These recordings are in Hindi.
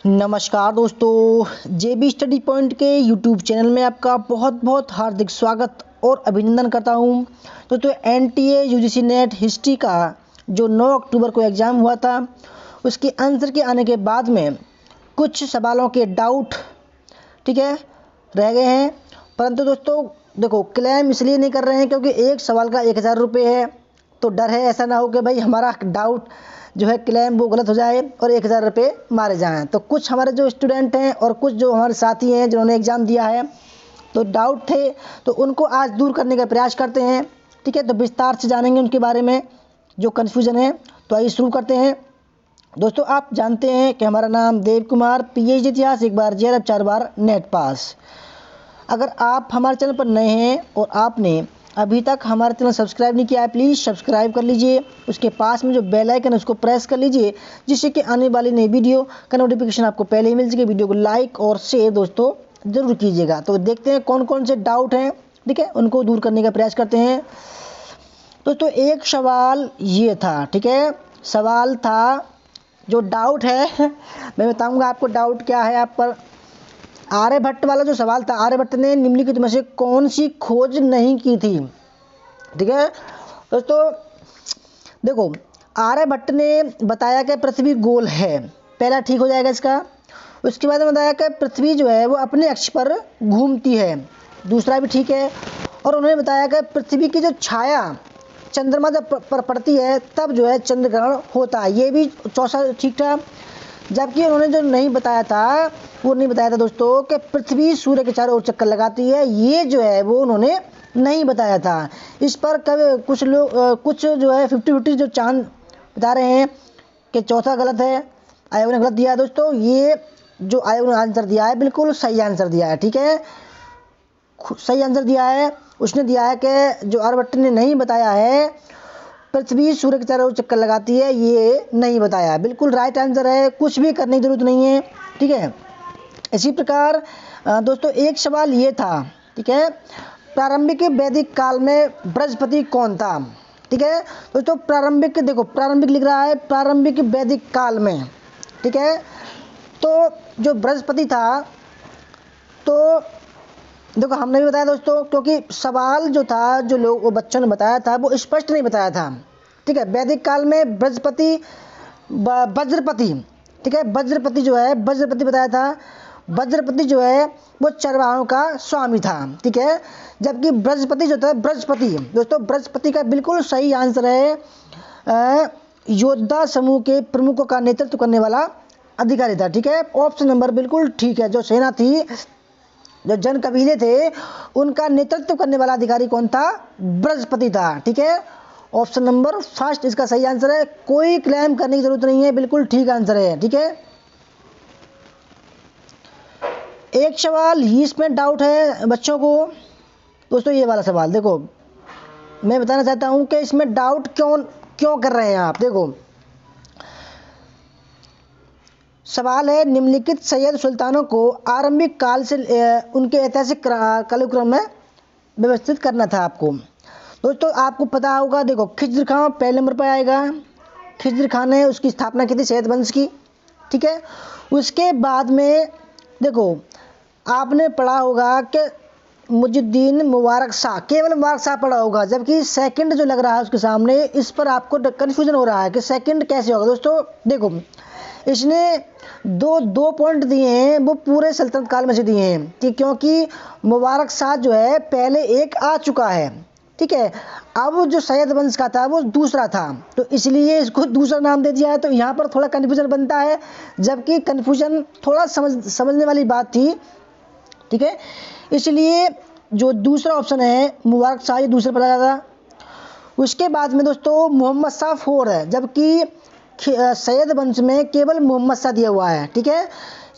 नमस्कार दोस्तों, जेबी स्टडी पॉइंट के यूट्यूब चैनल में आपका बहुत बहुत हार्दिक स्वागत और अभिनंदन करता हूं। दोस्तों एनटीए यूजीसी नेट हिस्ट्री का जो 9 अक्टूबर को एग्ज़ाम हुआ था उसके आंसर के आने के बाद में कुछ सवालों के डाउट रह गए हैं। परंतु दोस्तों देखो, क्लेम इसलिए नहीं कर रहे हैं क्योंकि एक सवाल का 1000 रुपये है, तो डर है ऐसा ना हो कि भाई हमारा डाउट जो है क्लेम वो गलत हो जाए और 1000 रुपये मारे जाएं। तो कुछ हमारे जो स्टूडेंट हैं और कुछ जो हमारे साथी हैं जिन्होंने एग्ज़ाम दिया है तो डाउट थे, तो उनको आज दूर करने का प्रयास करते हैं। तो विस्तार से जानेंगे उनके बारे में जो कन्फ्यूज़न है। तो आइए शुरू करते हैं। दोस्तों आप जानते हैं कि हमारा नाम देव कुमार, PhD इतिहास, एक बार JRF 4 बार नेट पास। अगर आप हमारे चैनल पर नए हैं और आपने अभी तक हमारे चैनल सब्सक्राइब नहीं किया है, प्लीज़ सब्सक्राइब कर लीजिए। उसके पास में जो बेल आइकन है उसको प्रेस कर लीजिए, जिससे कि आने वाली नई वीडियो का नोटिफिकेशन आपको पहले ही मिल सके। वीडियो को लाइक और शेयर दोस्तों ज़रूर कीजिएगा। तो देखते हैं कौन कौन से डाउट हैं, उनको दूर करने का प्रयास करते हैं। दोस्तों एक सवाल ये था, सवाल था जो डाउट है मैं बताऊँगा आपको डाउट क्या है आप पर। आर्यभट्ट वाला जो सवाल था, आर्यभट्ट ने निम्नलिखित में से कौन सी खोज नहीं की थी। दोस्तों देखो, आर्यभट्ट ने बताया कि पृथ्वी गोल है, पहला ठीक हो जाएगा इसका। उसके बाद बताया कि पृथ्वी जो है वो अपने अक्ष पर घूमती है, दूसरा भी ठीक है। और उन्होंने बताया कि पृथ्वी की जो छाया चंद्रमा जब पर पड़ती है तब जो है चंद्रग्रहण होता है, ये भी चौथा ठीक था। जबकि उन्होंने जो नहीं बताया था वो नहीं बताया था दोस्तों कि पृथ्वी सूर्य के चारों ओर चक्कर लगाती है, ये जो है वो उन्होंने नहीं बताया था। इस पर कभी कुछ लोग कुछ जो है 50-50 जो चांद बता रहे हैं कि चौथा गलत है, आयोग ने गलत दिया है। दोस्तों ये जो आयोग ने आंसर दिया है बिल्कुल सही आंसर दिया है, सही आंसर दिया है। उसने दिया है कि जो आर्यभट्ट ने नहीं बताया है पृथ्वी सूर्य के चारों ओर चक्कर लगाती है, ये नहीं बताया, बिल्कुल राइट आंसर है, कुछ भी करने की जरूरत नहीं है। इसी प्रकार दोस्तों एक सवाल ये था, प्रारंभिक वैदिक काल में बृहस्पति कौन था। दोस्तों प्रारंभिक, देखो प्रारंभिक लिख रहा है प्रारंभिक वैदिक काल में, तो जो बृहस्पति था, तो देखो हमने भी बताया दोस्तों, क्योंकि सवाल जो था जो लोग वो बच्चों ने बताया था वो स्पष्ट नहीं बताया था। वैदिक काल में बृहस्पति वज्रपति, वज्रपति जो है वज्रपति बताया था। वज्रपति जो है वो चरवाहों का स्वामी था, जबकि बृहस्पति जो था, बृहस्पति दोस्तों बृहस्पति का बिल्कुल सही आंसर है योद्धा समूह के प्रमुखों का नेतृत्व करने वाला अधिकारी था। ऑप्शन नंबर बिल्कुल ठीक है। जो सेना थी, जो जन कबीले थे, उनका नेतृत्व करने वाला अधिकारी कौन था, बृहस्पति था। ऑप्शन नंबर फर्स्ट इसका सही आंसर है, कोई क्लेम करने की जरूरत नहीं है, बिल्कुल ठीक आंसर है। एक सवाल इसमें डाउट है बच्चों को, दोस्तों ये वाला सवाल देखो, मैं बताना चाहता हूं कि इसमें डाउट क्यों कर रहे हैं आप। देखो सवाल है, निम्नलिखित सैयद सुल्तानों को आरंभिक काल से उनके ऐतिहासिक कालक्रम में व्यवस्थित करना था आपको। दोस्तों आपको पता होगा, देखो खिज्र खां पहले नंबर पर आएगा। खिज्र खां ने उसकी स्थापना की थी सैयद वंश की, उसके बाद में देखो आपने पढ़ा होगा कि मुजुद्दीन मुबारक शाह, केवल मुबारक शाह पढ़ा होगा, जबकि सेकंड जो लग रहा है उसके सामने, इस पर आपको कन्फ्यूजन हो रहा है कि सेकंड कैसे होगा। दोस्तों देखो इसने दो पॉइंट दिए हैं, वो पूरे सल्तनत काल में से दिए हैं कि क्योंकि मुबारक शाह जो है पहले एक आ चुका है, अब जो सैयद वंश का था वो दूसरा था, तो इसलिए इसको दूसरा नाम दे दिया है। तो यहाँ पर थोड़ा कन्फ्यूजन बनता है, जबकि कन्फ्यूजन थोड़ा समझने वाली बात थी, इसलिए जो दूसरा ऑप्शन है मुबारक शाह, ये दूसरा पढ़ा जाता। उसके बाद में दोस्तों मोहम्मद शाह 4 है, जबकि सैयद वंश में केवल मोहम्मद शाह दिया हुआ है,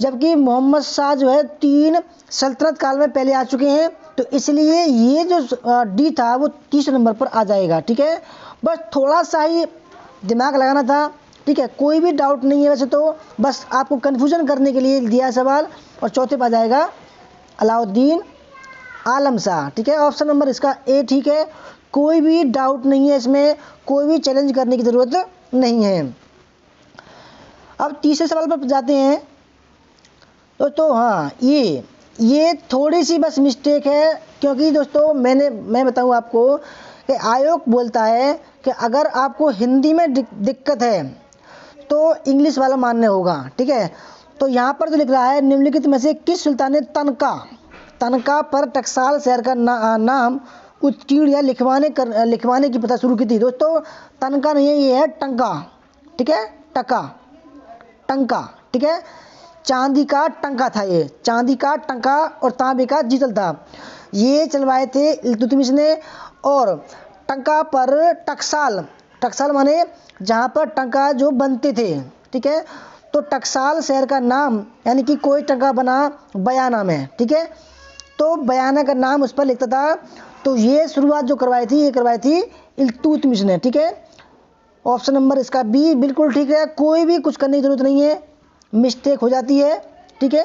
जबकि मोहम्मद शाह जो है 3 सल्तनत काल में पहले आ चुके हैं, तो इसलिए ये जो डी था वो तीसरे नंबर पर आ जाएगा। बस थोड़ा सा ही दिमाग लगाना था, कोई भी डाउट नहीं है वैसे तो, बस आपको कन्फ्यूजन करने के लिए दिया सवाल। और चौथे पर आ जाएगा अलाउद्दीन आलम शाह। ऑप्शन नंबर इसका ए ठीक है, कोई भी डाउट नहीं है इसमें, कोई भी चैलेंज करने की ज़रूरत नहीं है। अब तीसरे सवाल पर जाते हैं। दोस्तों हाँ, ये थोड़ी सी बस मिस्टेक है, क्योंकि दोस्तों मैं बताऊं आपको कि आयोग बोलता है कि अगर आपको हिंदी में दिक्कत है तो इंग्लिश वाला मान्य होगा, ठीक है। तो यहाँ पर जो लिख रहा है, निम्नलिखित में से किस सुल्तान ने तनका पर टकसाल शहर का नाम उत्कीर्ण या लिखवाने की प्रथा शुरू की थी। दोस्तों तनका नहीं है, ये है टंका, ठीक है, टंका, ठीक है। चांदी का टंका था, ये चांदी का टंका और तांबे का जीतल था, ये चलवाए थे इल्तुतमिश ने। और टंका पर टकसाल माने जहाँ पर टंका जो बनते थे, ठीक है। तो टकसाल शहर का नाम यानी कि कोई टंका बना बयाना में, ठीक है, तो बयाना का नाम उस पर लिखता था। तो ये शुरुआत जो करवाई थी, ये करवाई थी इल्तुतमिश ने, ठीक है। ऑप्शन नंबर इसका बी बिल्कुल ठीक है, कोई भी कुछ करने की जरूरत नहीं है, मिस्टेक हो जाती है, ठीक है।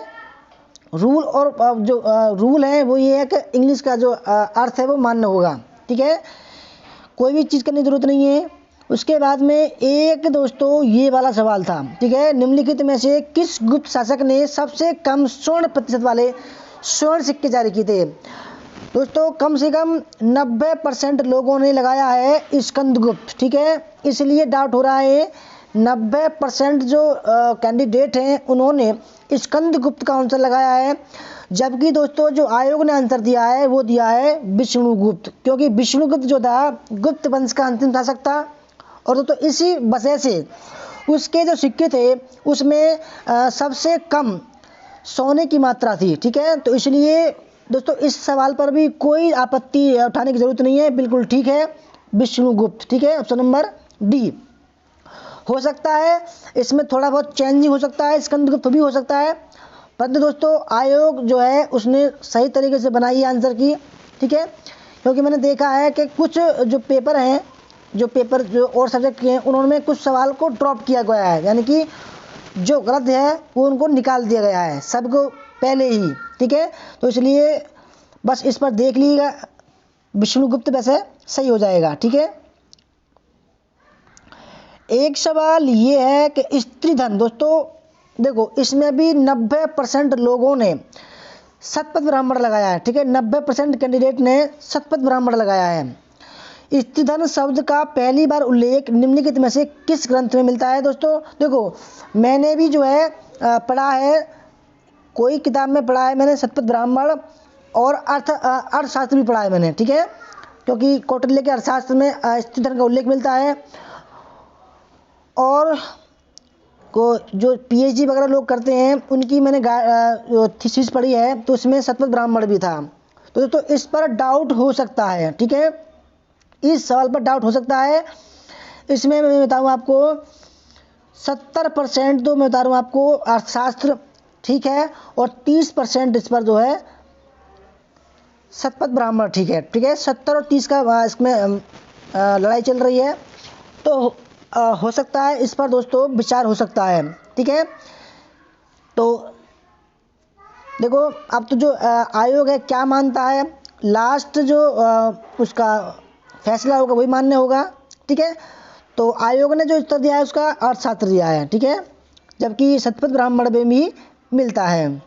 रूल और जो रूल है वो ये है कि इंग्लिश का जो अर्थ है वो मान्य होगा, ठीक है, कोई भी चीज़ करने की जरूरत नहीं है। उसके बाद में एक दोस्तों ये वाला सवाल था, ठीक है, निम्नलिखित में से किस गुप्त शासक ने सबसे कम स्वर्ण प्रतिशत वाले स्वर्ण सिक्के जारी किए थे। दोस्तों कम से कम 90% लोगों ने लगाया है स्कंदगुप्त, ठीक है, इसलिए डाउट हो रहा है। 90% जो कैंडिडेट हैं उन्होंने स्कंदगुप्त का आंसर लगाया है, जबकि दोस्तों जो आयोग ने आंसर दिया है वो दिया है विष्णुगुप्त, क्योंकि विष्णुगुप्त जो था गुप्त वंश का अंतिम शासक था। और दोस्तों इसी वजह से उसके जो सिक्के थे उसमें सबसे कम सोने की मात्रा थी, ठीक है। तो इसलिए दोस्तों इस सवाल पर भी कोई आपत्ति उठाने की जरूरत नहीं है, बिल्कुल ठीक है, विष्णुगुप्त, ठीक है, ऑप्शन नंबर डी। हो सकता है इसमें थोड़ा बहुत चेंजिंग हो सकता है, स्कंदगुप्त भी हो सकता है, परंतु दोस्तों आयोग जो है उसने सही तरीके से बनाई आंसर की, ठीक है। क्योंकि मैंने देखा है कि कुछ जो पेपर जो और सब्जेक्ट के हैं उन्होंने कुछ सवाल को ड्रॉप किया गया है, यानी कि जो गलत है वो उनको निकाल दिया गया है सबको पहले ही, ठीक है। तो इसलिए बस इस पर देख लीजिएगा, विष्णुगुप्त वैसे सही हो जाएगा, ठीक है। एक सवाल ये है कि स्त्री धन, दोस्तों देखो इसमें भी 90% लोगों ने शतपथ ब्राह्मण लगाया है, ठीक है, 90% कैंडिडेट ने शतपथ ब्राह्मण लगाया है। स्त्री धन शब्द का पहली बार उल्लेख निम्नलिखित में से किस ग्रंथ में मिलता है। दोस्तों देखो मैंने भी जो है पढ़ा है, कोई किताब में पढ़ा है मैंने शतपथ ब्राह्मण, और अर्थशास्त्र भी पढ़ा है मैंने, ठीक है, क्योंकि कौटिल्य के अर्थशास्त्र में स्त्री धन का उल्लेख मिलता है। और को जो पीएचडी वगैरह लोग करते हैं उनकी मैंने थीसिस पढ़ी है, तो उसमें शतपथ ब्राह्मण भी था। तो दोस्तों इस पर डाउट हो सकता है, ठीक है, इस सवाल पर डाउट हो सकता है। इसमें मैं बताऊँ आपको 70% तो मैं बता रहा हूँ आपको अर्थशास्त्र, ठीक है, और 30% इस पर जो है शतपथ ब्राह्मण, ठीक है, 70 और 30 का इसमें लड़ाई चल रही है। तो हो सकता है इस पर दोस्तों विचार हो सकता है, ठीक है। तो देखो अब तो जो आयोग है क्या मानता है, लास्ट जो उसका फैसला होगा वही मान्य होगा, ठीक है। तो आयोग ने जो उत्तर दिया है उसका अर्थशास्त्र दिया है, ठीक है, जबकि शतपथ ब्राह्मण में भी मिलता है।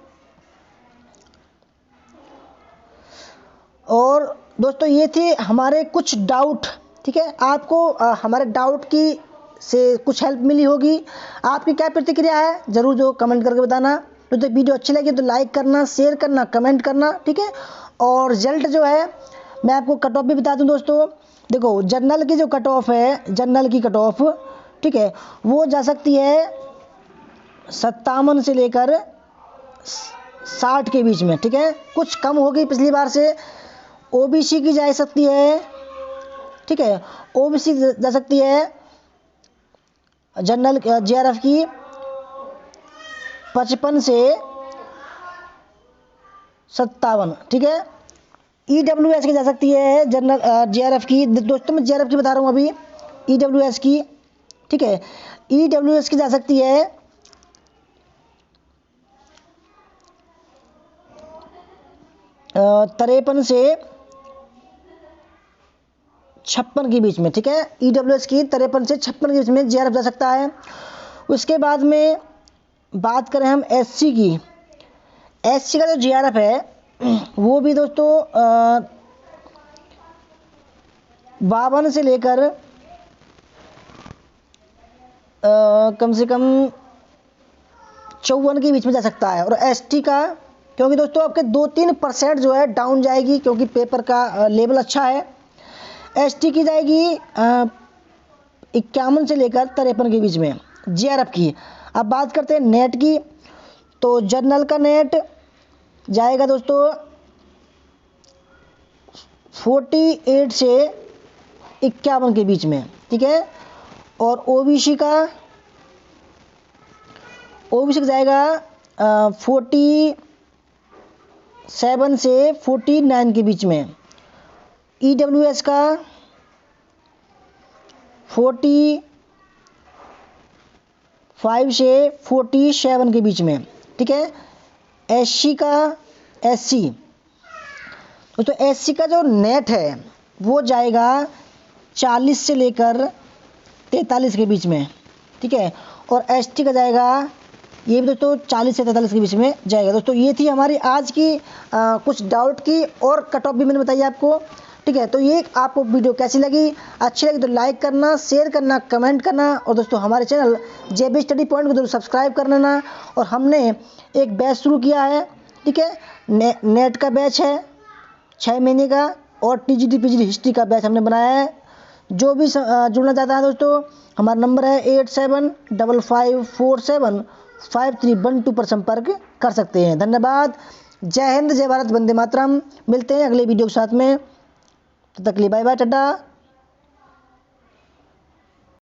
और दोस्तों ये थे हमारे कुछ डाउट, ठीक है, आपको हमारे डाउट की से कुछ हेल्प मिली होगी। आपकी क्या प्रतिक्रिया है जरूर जो कमेंट करके बताना। तो वीडियो अच्छी लगी तो लाइक करना, शेयर करना, कमेंट करना, ठीक है। और रिजल्ट जो है मैं आपको कट ऑफ भी बता दूं दोस्तों, देखो जनरल की जो कट ऑफ है, जनरल की कट ऑफ, ठीक है, वो जा सकती है 57 से लेकर 60 के बीच में, ठीक है, कुछ कम होगी पिछली बार से। ओबीसी की जा सकती है, ठीक है, ओबीसी जा सकती है जनरल जेआरएफ की 55 से 57, ठीक है। ईडब्ल्यूएस की जा सकती है जनरल जेआरएफ की, दोस्तों मैं जेआरएफ की बता रहा हूँ अभी, ईडब्ल्यूएस की, ठीक है, ईडब्ल्यूएस की जा सकती है 53 से 56 के बीच में, ठीक है, ईडब्ल्यूएस की 53 से 56 के बीच में जेआरएफ जा सकता है। उसके बाद में बात करें हम एससी की, एससी का जो जीआरएफ है वो भी दोस्तों 52 से लेकर कम से कम 54 के बीच में जा सकता है। और एसटी का, क्योंकि दोस्तों आपके 2-3% जो है डाउन जाएगी, क्योंकि पेपर का लेवल अच्छा है। एसटी की जाएगी 51 से लेकर 53 के बीच में जीआरएफ की। अब बात करते हैं नेट की, तो जनरल का नेट जाएगा दोस्तों 48 से 51 के बीच में, ठीक है। और ओबीसी का जाएगा 47 से 49 के बीच में। ईडब्ल्यूएस का 45 से 47 के बीच में, ठीक है। एससी तो एससी का जो नेट है वो जाएगा 40 से लेकर 43 के बीच में, ठीक है। और एसटी का जाएगा ये भी दोस्तों 40 से 43 के बीच में जाएगा। दोस्तों ये थी हमारी आज की कुछ डाउट की और कट ऑफ भी मैंने बताई आपको, ठीक है। तो ये आपको वीडियो कैसी लगी, अच्छी लगी तो लाइक करना, शेयर करना, कमेंट करना, और दोस्तों हमारे चैनल जेबी स्टडी पॉइंट को जरूर सब्सक्राइब कर लेना। और हमने एक बैच शुरू किया है, ठीक है। नेट का बैच है 6 महीने का, और टीजीटी पीजीटी हिस्ट्री का बैच हमने बनाया है। जो भी जुड़ना चाहता है दोस्तों, हमारा नंबर है 8755475312 पर संपर्क कर सकते हैं। धन्यवाद। जय हिंद, जय भारत, वंदे मातरम। मिलते हैं अगले वीडियो के साथ में, तब तक के लिए बाय बाय, टाटा।